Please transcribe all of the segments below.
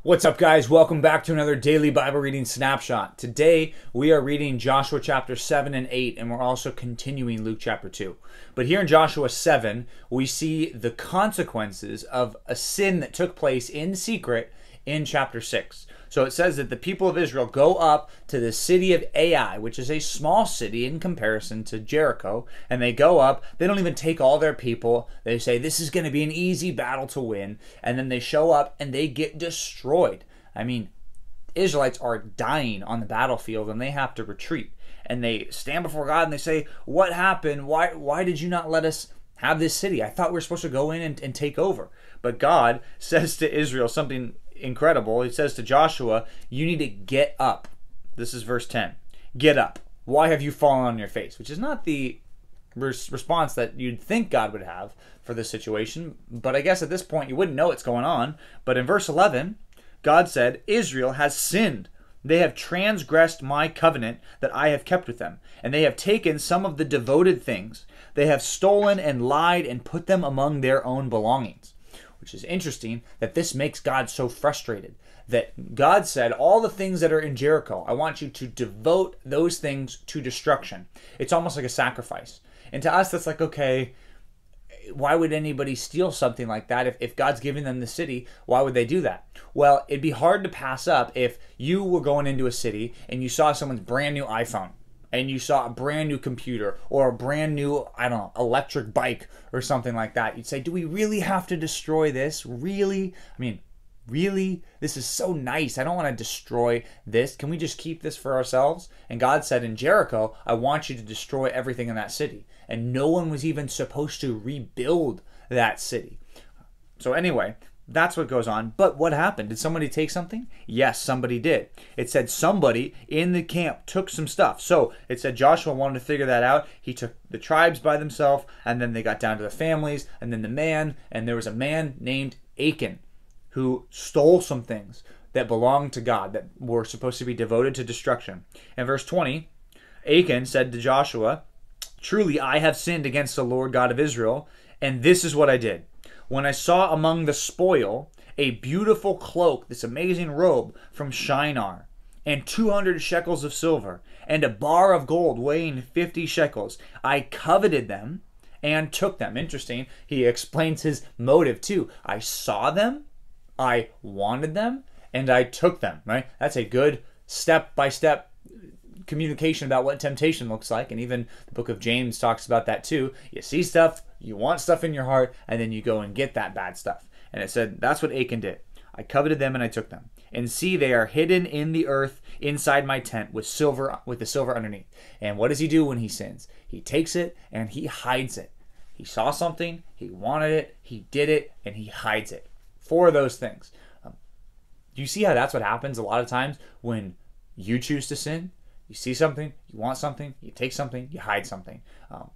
What's up, guys? Welcome back to another daily Bible reading snapshot. Today we are reading Joshua chapter 7 and 8, and we're also continuing Luke chapter 2. But here in Joshua 7, we see the consequences of a sin that took place in secret in chapter 6. So it says that the people of Israel go up to the city of Ai, which is a small city in comparison to Jericho, and they go up. They don't even take all their people. They say this is going to be an easy battle to win, and then they show up and they get destroyed. I mean, Israelites are dying on the battlefield and they have to retreat, and they stand before God and they say, what happened? Why did you not let us have this city? I thought we were supposed to go in and take over. But God says to Israel something incredible. He says to Joshua, you need to get up. This is verse 10. Get up. Why have you fallen on your face? Which is not the response that you'd think God would have for this situation, but I guess at this point you wouldn't know what's going on. But in verse 11, God said, Israel has sinned. They have transgressed my covenant that I have kept with them, and they have taken some of the devoted things. They have stolen and lied and put them among their own belongings. Which is interesting that this makes God so frustrated. That God said, all the things that are in Jericho, I want you to devote those things to destruction. It's almost like a sacrifice. And to us, that's like, okay, why would anybody steal something like that? If God's giving them the city, why would they do that? Well, it'd be hard to pass up if you were going into a city and you saw someone's brand new iPhone, and you saw a brand new computer or a brand new, I don't know, electric bike or something like that. You'd say, do we really have to destroy this? Really? I mean, really? This is so nice. I don't want to destroy this. Can we just keep this for ourselves? And God said in Jericho, I want you to destroy everything in that city. And no one was even supposed to rebuild that city. So anyway, that's what goes on. But what happened? Did somebody take something? Yes, somebody did. It said somebody in the camp took some stuff. So it said Joshua wanted to figure that out. He took the tribes by themselves, and then they got down to the families, and then the man, and there was a man named Achan who stole some things that belonged to God, that were supposed to be devoted to destruction. In verse 20, Achan said to Joshua, truly I have sinned against the Lord God of Israel, and this is what I did. When I saw among the spoil a beautiful cloak, this amazing robe from Shinar, and 200 shekels of silver, and a bar of gold weighing 50 shekels, I coveted them and took them. Interesting. He explains his motive too. I saw them, I wanted them, and I took them, right? That's a good step-by-step communication about what temptation looks like, and even the book of James talks about that too. You see stuff, you want stuff in your heart, and then you go and get that bad stuff. And it said that's what Achan did. I coveted them and I took them. And see, they are hidden in the earth inside my tent with the silver underneath. And what does he do when he sins? He takes it and he hides it. He saw something, he wanted it, he did it, and he hides it. 4 of those things. Do you see how that's what happens a lot of times when you choose to sin? You see something, you want something, you take something, you hide something.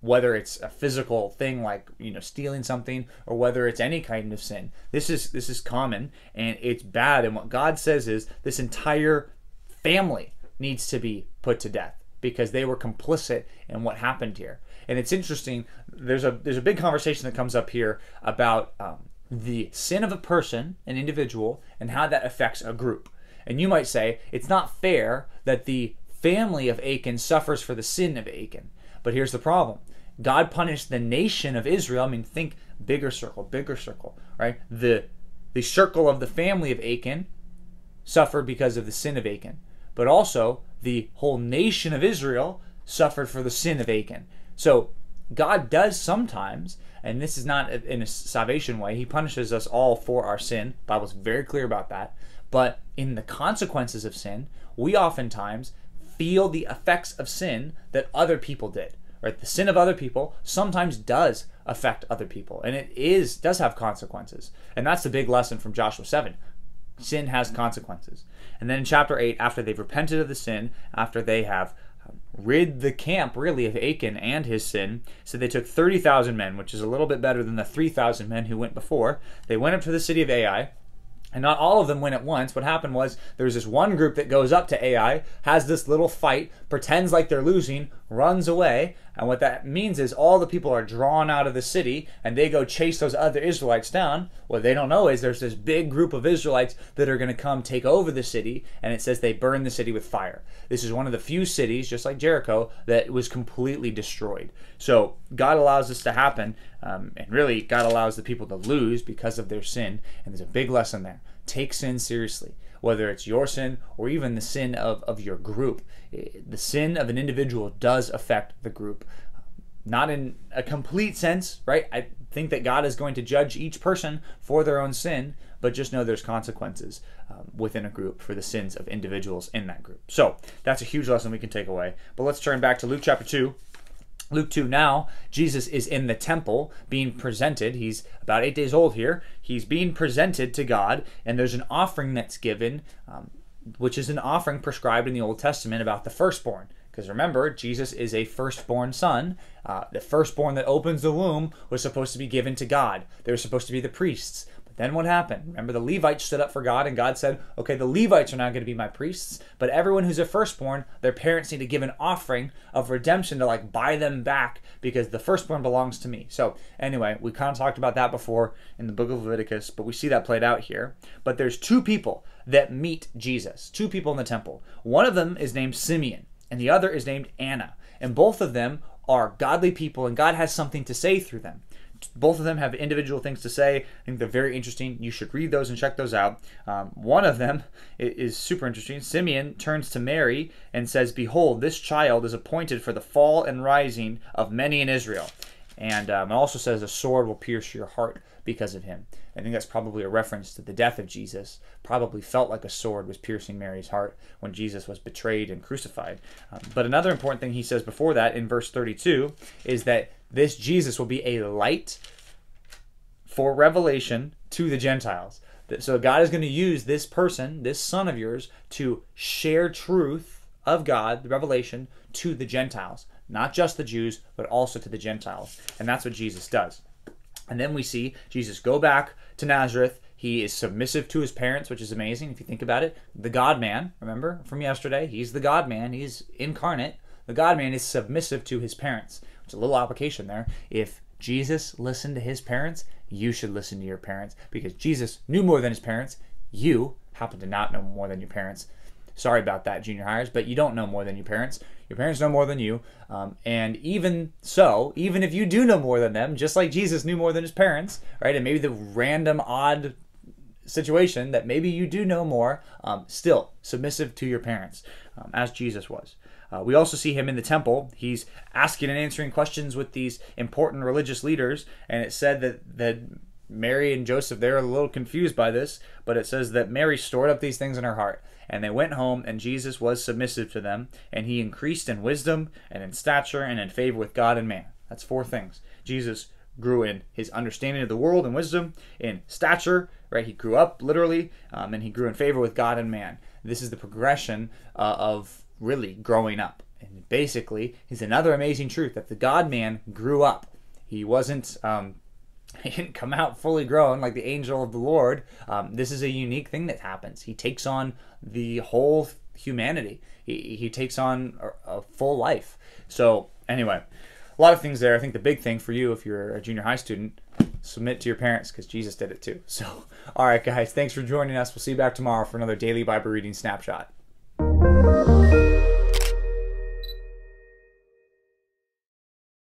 Whether it's a physical thing like stealing something, or whether it's any kind of sin. This is common and it's bad. And what God says is this entire family needs to be put to death because they were complicit in what happened here. And it's interesting. There's a big conversation that comes up here about the sin of a person, an individual, and how that affects a group. And you might say it's not fair that the family of Achan suffers for the sin of Achan. But here's the problem. God punished the nation of Israel. I mean, think bigger circle, right? The circle of the family of Achan suffered because of the sin of Achan. But also, the whole nation of Israel suffered for the sin of Achan. So God does sometimes, and this is not in a salvation way, he punishes us all for our sin. The Bible's very clear about that. But in the consequences of sin, we oftentimes feel the effects of sin that other people did. Right? The sin of other people sometimes does affect other people, and it does have consequences. And that's the big lesson from Joshua 7. Sin has consequences. And then in chapter 8, after they've repented of the sin, after they have rid the camp really of Achan and his sin, so they took 30,000 men, which is a little bit better than the 3,000 men who went before. They went up to the city of Ai. And not all of them went at once. What happened was there's this one group that goes up to Ai, has this little fight, pretends like they're losing, runs away, And what that means is all the people are drawn out of the city and they go chase those other Israelites down. What they don't know is there's this big group of Israelites that are going to come take over the city, and it says they burn the city with fire. This is one of the few cities, just like Jericho, that was completely destroyed. So God allows this to happen, and really God allows the people to lose because of their sin, and there's a big lesson there. Take sin seriously, whether it's your sin or even the sin of your group. The sin of an individual does affect the group. Not in a complete sense, right? I think that God is going to judge each person for their own sin, but just know there's consequences within a group for the sins of individuals in that group. So that's a huge lesson we can take away. But let's turn back to Luke chapter 2. Luke 2 now, Jesus is in the temple being presented. He's about 8 days old here. He's being presented to God, and there's an offering that's given, which is an offering prescribed in the Old Testament about the firstborn. Because remember, Jesus is a firstborn son. The firstborn that opens the womb was supposed to be given to God. They were supposed to be the priests. But then what happened? Remember, the Levites stood up for God, and God said, okay, the Levites are now going to be my priests, but everyone who's a firstborn, their parents need to give an offering of redemption to like buy them back, because the firstborn belongs to me. So anyway, we kind of talked about that before in the book of Leviticus, but we see that played out here. But there's two people that meet Jesus, two people in the temple. One of them is named Simeon, and the other is named Anna. And both of them are godly people, and God has something to say through them. Both of them have individual things to say. I think they're very interesting. You should read those and check those out. One of them is super interesting. Simeon turns to Mary and says, "Behold, this child is appointed for the fall and rising of many in Israel." And it also says, "A sword will pierce your heart because of him." I think that's probably a reference to the death of Jesus. Probably felt like a sword was piercing Mary's heart when Jesus was betrayed and crucified. But another important thing he says before that in verse 32 is that this Jesus will be a light for revelation to the Gentiles. So God is going to use this person, this son of yours, to share truth of God, the revelation, to the Gentiles. Not just the Jews, but also to the Gentiles. And that's what Jesus does. And then we see Jesus go back to Nazareth. He is submissive to his parents, which is amazing if you think about it. The God-man, remember from yesterday, he's the God-man. He's incarnate. The God-man is submissive to his parents. It's a little application there. If Jesus listened to his parents, you should listen to your parents, because Jesus knew more than his parents. You happen to not know more than your parents. Sorry about that, junior hires, but you don't know more than your parents. Your parents know more than you. And even so, even if you do know more than them, just like Jesus knew more than his parents, right? And maybe the random odd situation that maybe you do know more, still submissive to your parents, as Jesus was. We also see him in the temple. He's asking and answering questions with these important religious leaders, and it said that Mary and Joseph, they're a little confused by this, but it says that Mary stored up these things in her heart, and they went home, and Jesus was submissive to them, and he increased in wisdom and in stature and in favor with God and man. That's 4 things. Jesus grew in his understanding of the world and wisdom, in stature, right? He grew up literally, and he grew in favor with God and man. This is the progression of really growing up. And basically, is another amazing truth that the God-man grew up. He wasn't, he didn't come out fully grown like the angel of the Lord. This is a unique thing that happens. He takes on the whole humanity. He takes on a full life. So anyway, a lot of things there. I think the big thing for you, if you're a junior high student, submit to your parents, because Jesus did it too. So, all right, guys, thanks for joining us. We'll see you back tomorrow for another daily Bible reading snapshot.